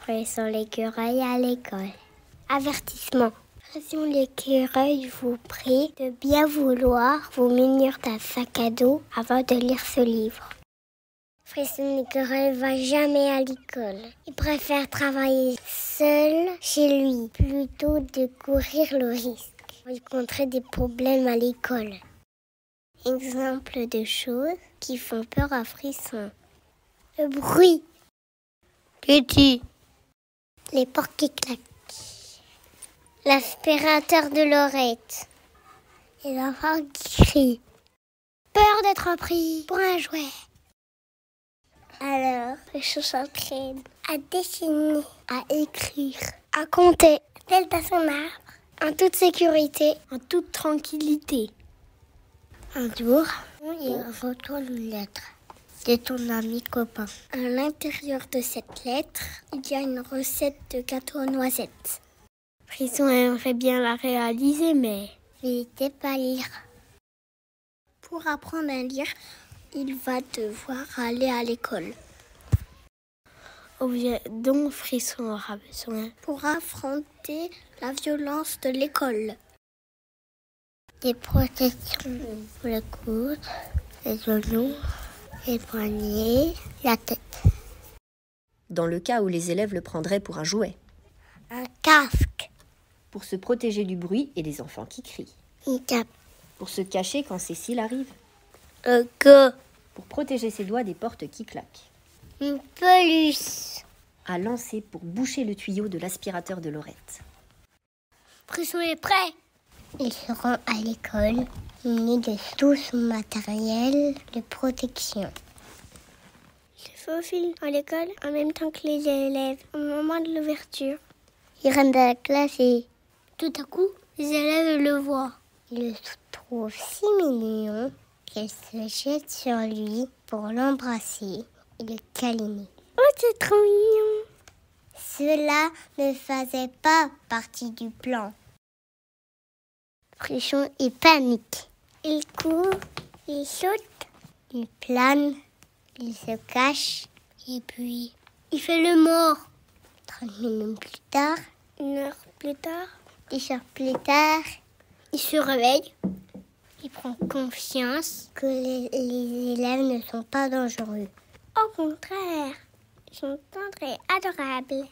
Frisson l'écureuil à l'école. Avertissement. Frisson l'écureuil vous prie de bien vouloir vous munir d'un sac à dos avant de lire ce livre. Frisson l'écureuil ne va jamais à l'école. Il préfère travailler seul chez lui plutôt de courir le risque de rencontrer des problèmes à l'école. Exemple de choses qui font peur à Frisson. Le bruit. Petit. Les portes qui claquent. L'aspirateur de Laurette. Et l'enfant qui crie. Peur d'être pris pour un jouet. Alors, Frisson s'entraîne à dessiner, à écrire, à compter, tel à son arbre, en toute sécurité, en toute tranquillité. Un jour, il reçoit une lettre de ton ami copain. À l'intérieur de cette lettre, il y a une recette de gâteau aux noisettes. Frisson aimerait bien la réaliser, mais il ne sait pas lire. Pour apprendre à lire, il va devoir aller à l'école. Objet dont Frisson aura besoin pour affronter la violence de l'école. Des protections pour le coude, les genoux, les poignets, la tête. Dans le cas où les élèves le prendraient pour un jouet. Un casque. Pour se protéger du bruit et des enfants qui crient. Une cape. Pour se cacher quand Cécile arrive. Un gars. Pour protéger ses doigts des portes qui claquent. Une peluche. À lancer pour boucher le tuyau de l'aspirateur de Laurette. Frisson est prêt. Il se rend à l'école, muni de tout son matériel de protection. Il se faufile à l'école en même temps que les élèves, au moment de l'ouverture. Il rentre dans la classe et tout à coup, les élèves le voient. Ils le trouvent si mignon qu'elle se jette sur lui pour l'embrasser et le câliner. Oh, c'est trop mignon! Cela ne faisait pas partie du plan. Frisson est panique. Il court, il saute, il plane, il se cache et puis il fait le mort. 30 minutes plus tard, 1 heure plus tard, 10 heures plus tard, il se réveille. Il prend confiance que les élèves ne sont pas dangereux. Au contraire, ils sont tendres et adorables.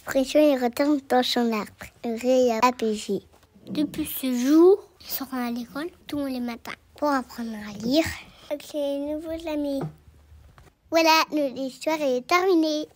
Frisson il retourne dans son arbre, heureux et apaisé. Depuis ce jour, il se rend à l'école tous les matins pour apprendre à lire avec ses nouveaux amis. Voilà, l'histoire est terminée.